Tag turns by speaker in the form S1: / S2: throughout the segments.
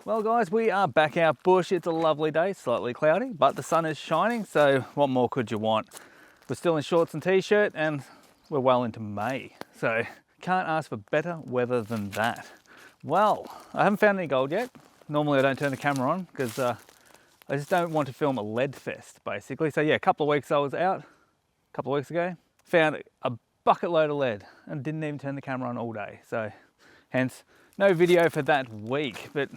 S1: Well guys, we are back out bush. It's a lovely day, slightly cloudy, but the sun is shining, so what more could you want? We're still in shorts and t-shirt and we're well into May, so can't ask for better weather than that. Well, I haven't found any gold yet. Normally I don't turn the camera on because I just don't want to film a lead fest, basically. So yeah, a couple of weeks I was out, a couple of weeks ago, found a bucket load of lead and didn't even turn the camera on all day. So hence, no video for that week, but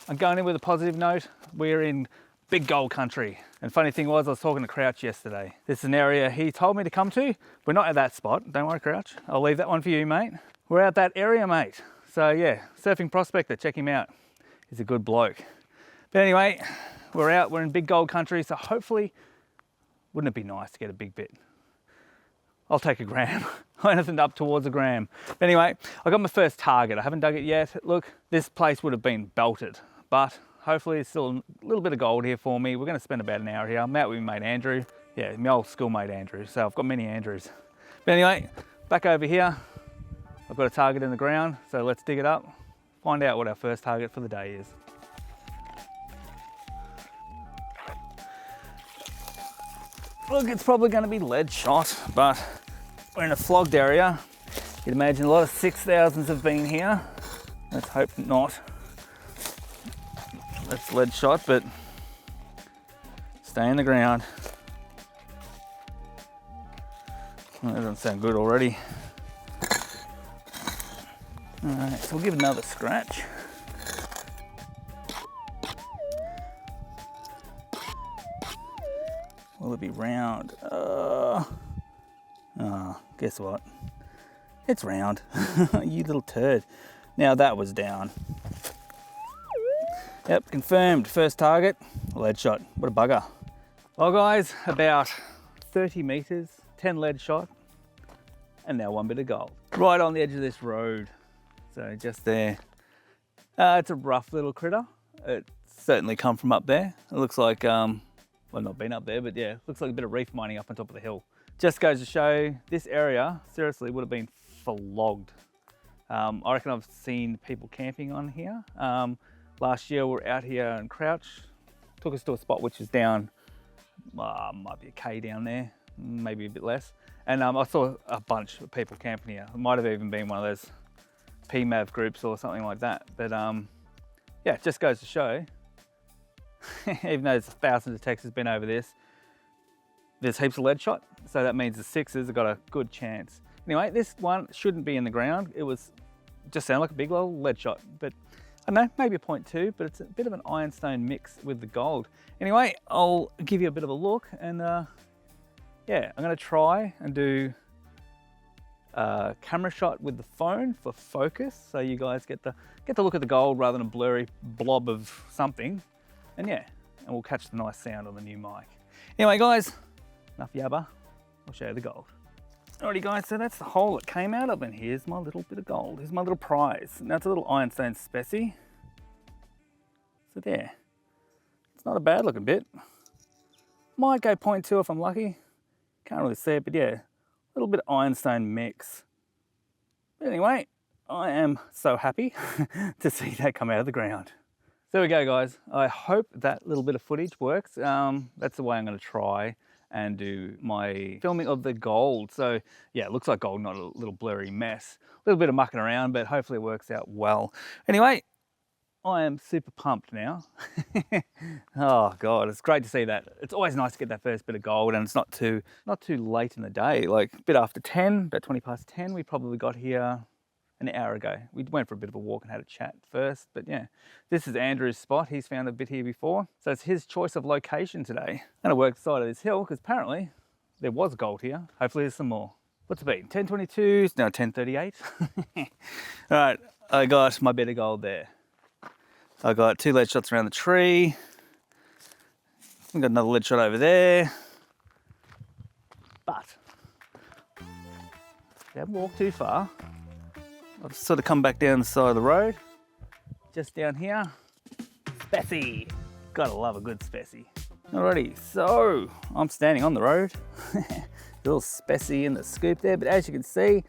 S1: I'm going in with a positive note. We're in big gold country. And funny thing was, I was talking to Crouch yesterday. This is an area he told me to come to. We're not at that spot. Don't worry, Crouch. I'll leave that one for you, mate. We're out that area, mate. So yeah, Surfing Prospector, check him out. He's a good bloke. But anyway, we're out, we're in big gold country. So hopefully, wouldn't it be nice to get a big bit? I'll take a gram. Anything up towards a gram. But anyway, I got my first target. I haven't dug it yet. Look, this place would have been belted, but hopefully there's still a little bit of gold here for me. We're going to spend about an hour here. I'm out with my mate Andrew. Yeah, my old schoolmate Andrew. So I've got many Andrews. But anyway, back over here. I've got a target in the ground. So let's dig it up. Find out what our first target for the day is. Look, it's probably going to be lead shot, but we're in a flogged area. You'd imagine a lot of 6,000s have been here. Let's hope not. That's lead shot, but stay in the ground. Well, that doesn't sound good already. All right, so we'll give it another scratch. Will it be round? Guess what? It's round. You little turd. Now that was down. Yep, confirmed. First target, lead shot. What a bugger. Well guys, about 30 meters, 10 lead shot, and now one bit of gold. Right on the edge of this road. So just there. It's a rough little critter. It's certainly come from up there. It looks like, well, not been up there, but yeah, looks like a bit of reef mining up on top of the hill. Just goes to show this area, seriously, would have been flogged. I reckon I've seen people camping on here. Last year we were out here in Crouch, took us to a spot which is down, might be a K down there, maybe a bit less. And I saw a bunch of people camping here. It might have even been one of those PMAV groups or something like that. But yeah, it just goes to show, even though there's thousands of texts been over this, there's heaps of lead shot. So that means the sixes have got a good chance. Anyway, this one shouldn't be in the ground. It was just sounded like a big old lead shot, but I don't know, maybe a 0.2, but it's a bit of an ironstone mix with the gold. Anyway, I'll give you a bit of a look and yeah, I'm gonna try and do a camera shot with the phone for focus. So you guys get to look at the gold rather than a blurry blob of something. And yeah, and we'll catch the nice sound on the new mic. Anyway guys, enough yabba, I'll show you the gold. Alrighty guys, so that's the hole it came out of, and here's my little bit of gold. Here's my little prize. Now it's a little ironstone specie. So there, it's not a bad looking bit. Might go 0.2 if I'm lucky. Can't really see it, but yeah, a little bit of ironstone mix. But anyway, I am so happy to see that come out of the ground. So there we go guys. I hope that little bit of footage works. That's the way I'm gonna try and do my filming of the gold. So yeah, it looks like gold, not a little blurry mess. A little bit of mucking around, but hopefully it works out well. Anyway, I am super pumped now. Oh God, it's great to see that. It's always nice to get that first bit of gold, and it's not too late in the day, like a bit after 10, about 20 past 10, we probably got here an hour ago. We went for a bit of a walk and had a chat first, but yeah, this is Andrew's spot. He's found a bit here before. So it's his choice of location today. I'm gonna work the side of this hill because apparently there was gold here. Hopefully there's some more. What's it been? 1022, no, 1038. All right, I got my bit of gold there. I got 2 lead shots around the tree. We got another lead shot over there. But I haven't walked too far. I've sort of come back down the side of the road. Just down here, specie. Gotta love a good specie. Alrighty, so I'm standing on the road. Little specie in the scoop there, but as you can see,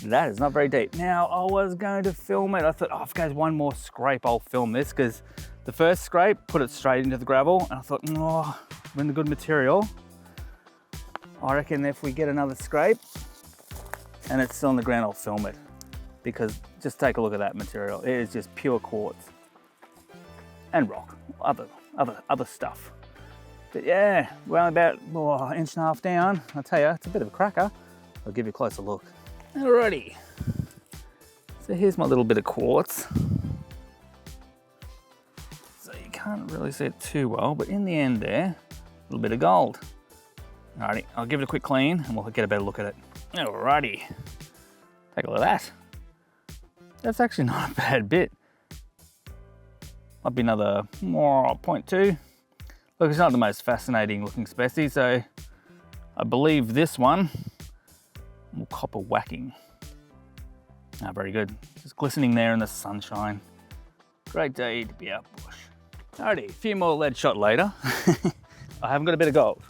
S1: that is not very deep. Now, I was going to film it. I thought, oh, if it goes one more scrape, I'll film this because The first scrape, put it straight into the gravel, and I thought, oh, we're in the good material. I reckon if we get another scrape and it's still on the ground, I'll film it, because just take a look at that material. It is just pure quartz and rock, other stuff. But yeah, we're only about an inch and a half down. I'll tell you, it's a bit of a cracker. I'll give you a closer look. Alrighty. So here's my little bit of quartz. So you can't really see it too well, but in the end there, a little bit of gold. Alrighty, I'll give it a quick clean and we'll get a better look at it. Alrighty, take a look at that. That's actually not a bad bit. Might be another 0.2. Look, it's not the most fascinating looking specie, so I believe this one, more copper whacking. Ah, very good. Just glistening there in the sunshine. Great day to be out bush. Alrighty, a few more lead shot later. I haven't got a bit of gold.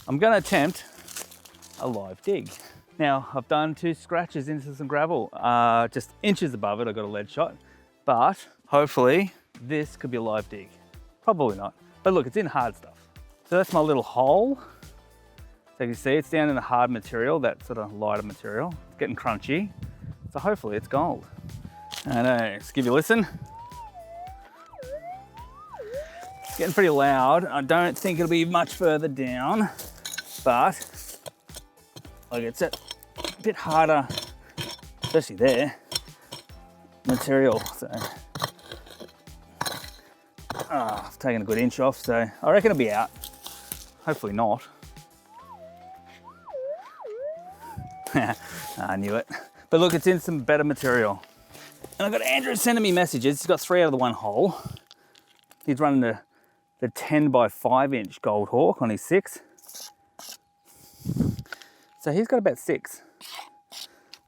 S1: I'm gonna attempt a live dig. Now, I've done 2 scratches into some gravel, just inches above it, I got a lead shot, but hopefully this could be a live dig. Probably not, but look, it's in hard stuff. So that's my little hole. So you can see it's down in the hard material, that sort of lighter material. It's getting crunchy, so hopefully it's gold. I know, let's give you a listen. It's getting pretty loud. I don't think it'll be much further down, but like it's a bit harder, especially there, material. So I've taken a good inch off, so I reckon it'll be out. Hopefully not. I knew it. But look, it's in some better material. And I've got Andrew sending me messages. He's got 3 out of the 1 hole. He's running the 10 by 5 inch Gold Hawk on his 6. So he's got about 6.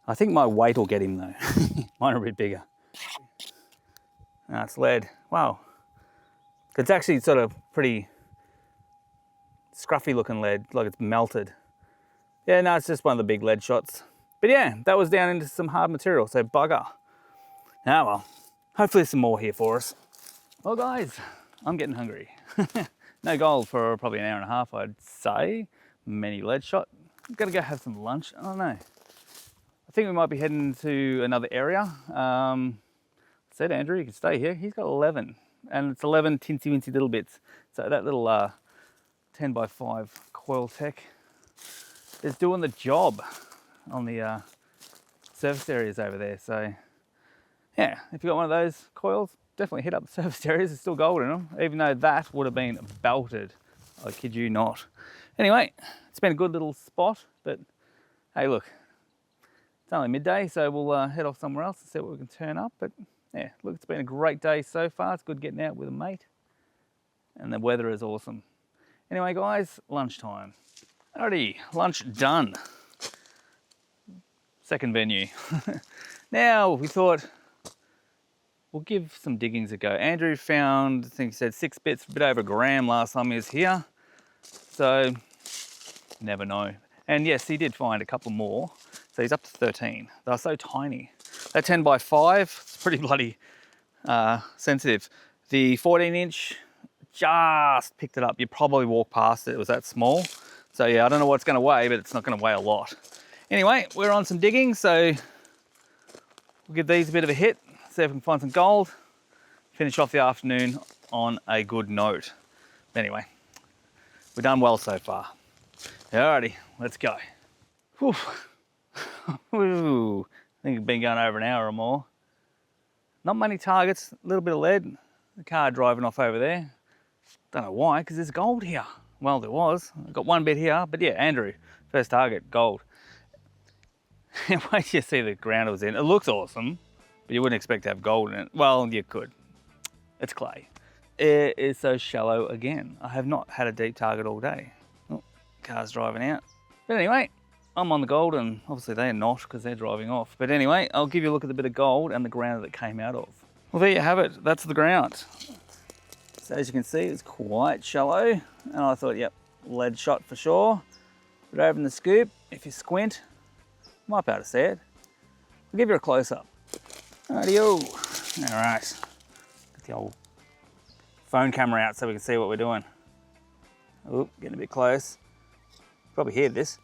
S1: I think my weight will get him though. Mine are a bit bigger. It's lead. Wow. It's actually sort of pretty scruffy looking lead, like it's melted. Yeah, no, it's just one of the big lead shots. But yeah, that was down into some hard material, so bugger. Ah well, hopefully there's some more here for us. Well guys, I'm getting hungry. No gold for probably an hour and a half, I'd say. Mini lead shot. I'm gonna go have some lunch. I don't know. I think we might be heading to another area. Said Andrew, you can stay here. He's got 11, and it's 11 tinsy-wincy little bits. So that little 10 by 5 coil tech is doing the job on the surface areas over there. So yeah, if you got one of those coils, definitely hit up the surface areas. There's still gold in them, even though that would have been belted. I kid you not. Anyway, it's been a good little spot, but hey, look, it's only midday, so we'll head off somewhere else and see what we can turn up. But yeah, look, it's been a great day so far. It's good getting out with a mate, and the weather is awesome. Anyway, guys, lunchtime. Alrighty, lunch done. Second venue. Now, we thought we'll give some diggings a go. Andrew found, I think he said 6 bits, a bit over a gram last time he was here. So, never know. And yes, he did find a couple more. So he's up to 13. They're so tiny. That 10 by 5, it's pretty bloody sensitive. The 14 inch, just picked it up. You probably walked past it, it was that small. So yeah, I don't know what it's gonna weigh, but it's not gonna weigh a lot. Anyway, we're on some digging, so we'll give these a bit of a hit, see if we can find some gold, finish off the afternoon on a good note. Anyway, we've done well so far. Alrighty, let's go. Whew. Ooh, I think we've been going over an hour or more. Not many targets, a little bit of lead. The car driving off over there. Don't know why, because there's gold here. Well, there was. I got 1 bit here, but yeah, Andrew, first target, gold. Wait till you see the ground it was in. It looks awesome, but you wouldn't expect to have gold in it. Well, you could. It's clay. It is so shallow again. I have not had a deep target all day. Oh, car's driving out. But anyway, I'm on the gold, and obviously they're not because they're driving off. But anyway, I'll give you a look at the bit of gold and the ground that it came out of. Well, there you have it. That's the ground. So as you can see, it's quite shallow. And I thought, yep, lead shot for sure. But over in the scoop, if you squint, you might be able to see it. I'll give you a close-up. Rightio. All right. Get the old phone camera out so we can see what we're doing. Oh, getting a bit close. Probably hear this.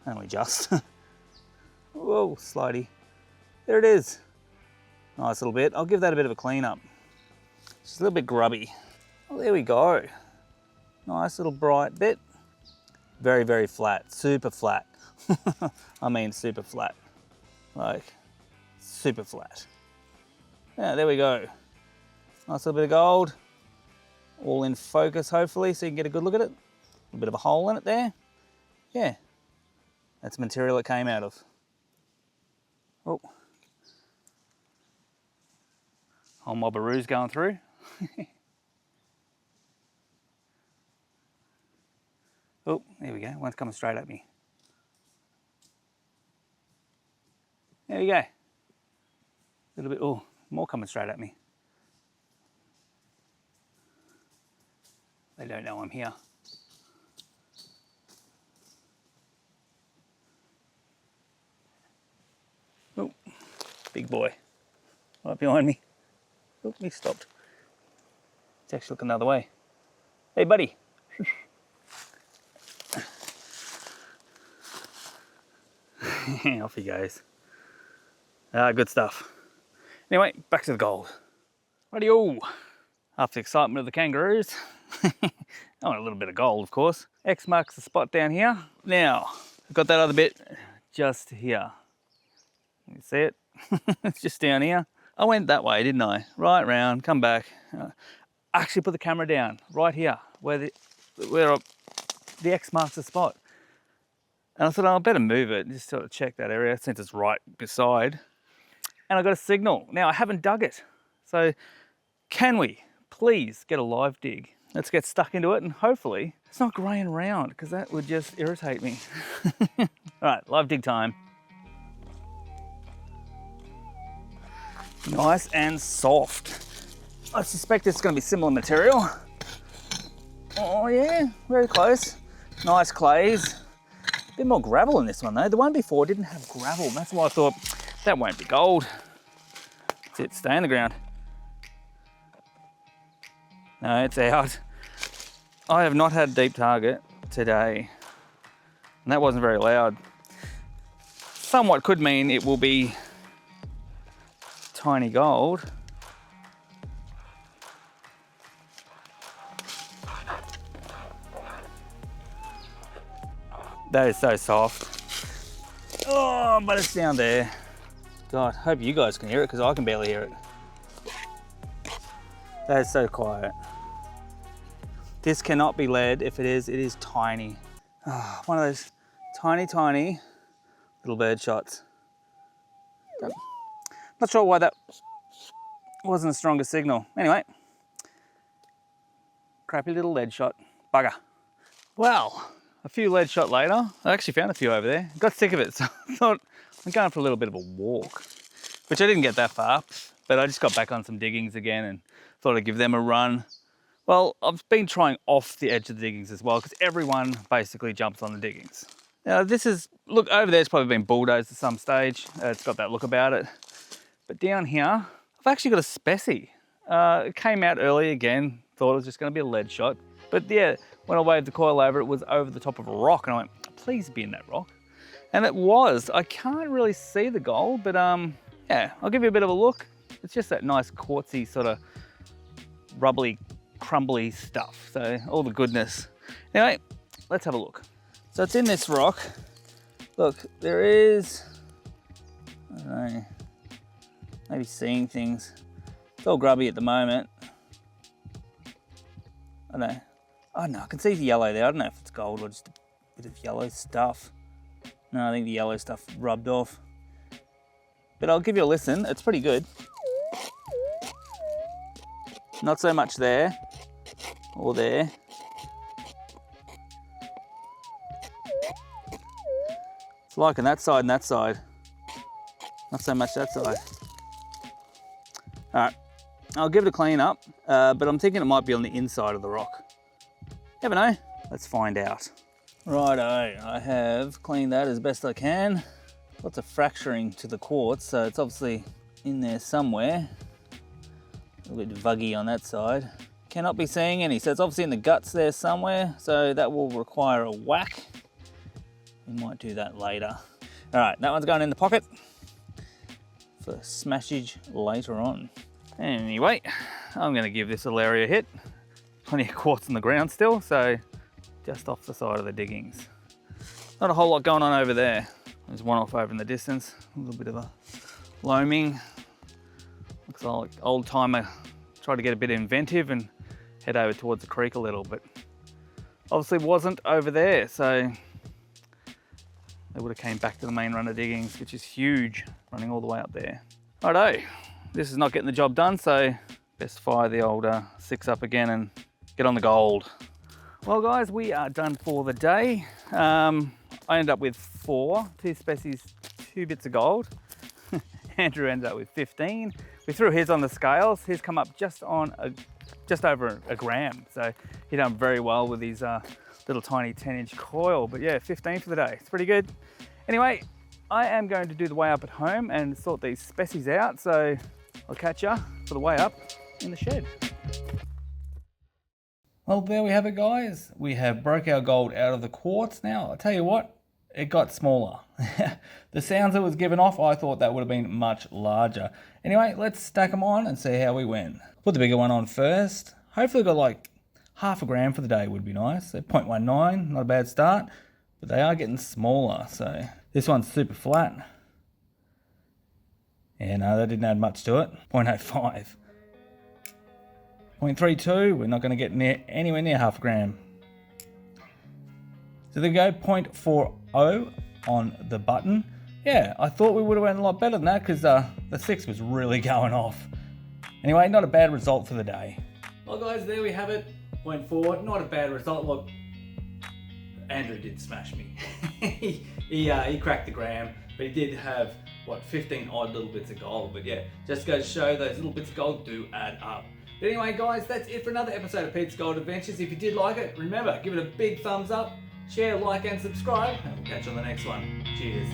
S1: Only just. Whoa, slidey. There it is. Nice little bit. I'll give that a bit of a clean up. Just a little bit grubby. Oh, there we go. Nice little bright bit. Very, very flat, super flat. I mean, super flat. Like, super flat. Yeah, there we go. Nice little bit of gold. All in focus, hopefully, so you can get a good look at it. A bit of a hole in it there. Yeah, that's the material it came out of. Oh. Whole mob of roos going through. Oh, there we go. One's coming straight at me. There we go. A little bit, oh, more coming straight at me. They don't know I'm here. Oh, big boy. Right behind me. Oh, he stopped. Let's actually look another way. Hey, buddy. Off he goes. Good stuff. Anyway, back to the gold. Rightio. After the excitement of the kangaroos, I want a little bit of gold, of course. X marks the spot down here. Now, I've got that other bit just here. You see it? It's just down here. I went that way, didn't I? Right round, come back. Actually put the camera down, right here, where the X marks the spot. And I thought, oh, I better move it, just sort of check that area since it's right beside. And I got a signal. Now, I haven't dug it. So can we please get a live dig? Let's get stuck into it and hopefully it's not greying around because that would just irritate me. All right, live dig time. Nice and soft. I suspect it's going to be similar material. Oh yeah, very close. Nice clays. A bit more gravel in this one though. The one before didn't have gravel. That's why I thought that won't be gold. That's it, stay in the ground. No, it's out. I have not had a deep target today. And that wasn't very loud. Somewhat could mean it will be tiny gold. That is so soft. Oh, but it's down there. God, hope you guys can hear it because I can barely hear it. That is so quiet. This cannot be lead. If it is tiny. Oh, one of those tiny, tiny little bird shots. Not sure why that wasn't a stronger signal. Anyway, crappy little lead shot. Bugger. Well, a few lead shot later, I actually found a few over there. Got sick of it, so I thought I'm going for a little bit of a walk, which I didn't get that far, but I just got back on some diggings again and thought I'd give them a run. Well, I've been trying off the edge of the diggings as well because everyone basically jumps on the diggings. Now this is, look over there, it's probably been bulldozed at some stage. It's got that look about it. But down here, I've actually got a specie. It came out early again, thought it was just gonna be a lead shot. But yeah, when I waved the coil over, it was over the top of a rock and I went, please be in that rock. And it was. I can't really see the gold, but yeah, I'll give you a bit of a look. It's just that nice quartzy sort of rubbly, crumbly stuff. So all the goodness. Anyway, let's have a look. So it's in this rock. Look, there is, I don't know, maybe seeing things. It's all grubby at the moment. I don't know. Oh no, I can see the yellow there. I don't know if it's gold or just a bit of yellow stuff. No, I think the yellow stuff rubbed off. But I'll give you a listen. It's pretty good. Not so much there or there. It's liking that side and that side. Not so much that side. All right, I'll give it a clean up, but I'm thinking it might be on the inside of the rock. Never know, let's find out. Righto, I have cleaned that as best I can. Lots of fracturing to the quartz, so it's obviously in there somewhere. A little bit vuggy on that side. Cannot be seeing any, so it's obviously in the guts there somewhere, so that will require a whack. We might do that later. All right, that one's going in the pocket for smashage later on. Anyway, I'm gonna give this little area a hit. Plenty of quartz in the ground still, so just off the side of the diggings. Not a whole lot going on over there. There's one off over in the distance, a little bit of a loaming. Looks like old timer tried to get a bit inventive and head over towards the creek a little, but obviously wasn't over there, so they would have came back to the main run of diggings, which is huge, running all the way up there. Righto, this is not getting the job done, so best fire the old 6 up again and get on the gold. Well guys, we are done for the day. I ended up with 4, 2 species, 2 bits of gold. Andrew ended up with 15. We threw his on the scales. He's come up just over a gram. So he done very well with his little tiny 10-inch coil. But yeah, 15 for the day. It's pretty good. Anyway, I am going to do the weigh up at home and sort these species out. So I'll catch you for the weigh up in the shed. Well, there we have it, guys. We have broke our gold out of the quartz. Now, I'll tell you what, it got smaller. The sounds it was giving off, I thought that would have been much larger. Anyway, let's stack them on and see how we went. Put the bigger one on first. Hopefully got like half a gram for the day would be nice. So 0.19, not a bad start, but they are getting smaller. So this one's super flat. Yeah, no, that didn't add much to it. 0.05. 0.32, we're not going to get anywhere near half a gram. So there we go, 0.40 on the button. Yeah, I thought we would have went a lot better than that because the 6 was really going off. Anyway, not a bad result for the day. Well guys, there we have it, 0.4, not a bad result. Look, Andrew did smash me. he cracked the gram, but he did have, what, 15 odd little bits of gold. But yeah, just goes to show those little bits of gold do add up. But anyway guys, that's it for another episode of Pete's Gold Adventures. If you did like it, remember, give it a big thumbs up, share, like and subscribe, and we'll catch you on the next one. Cheers.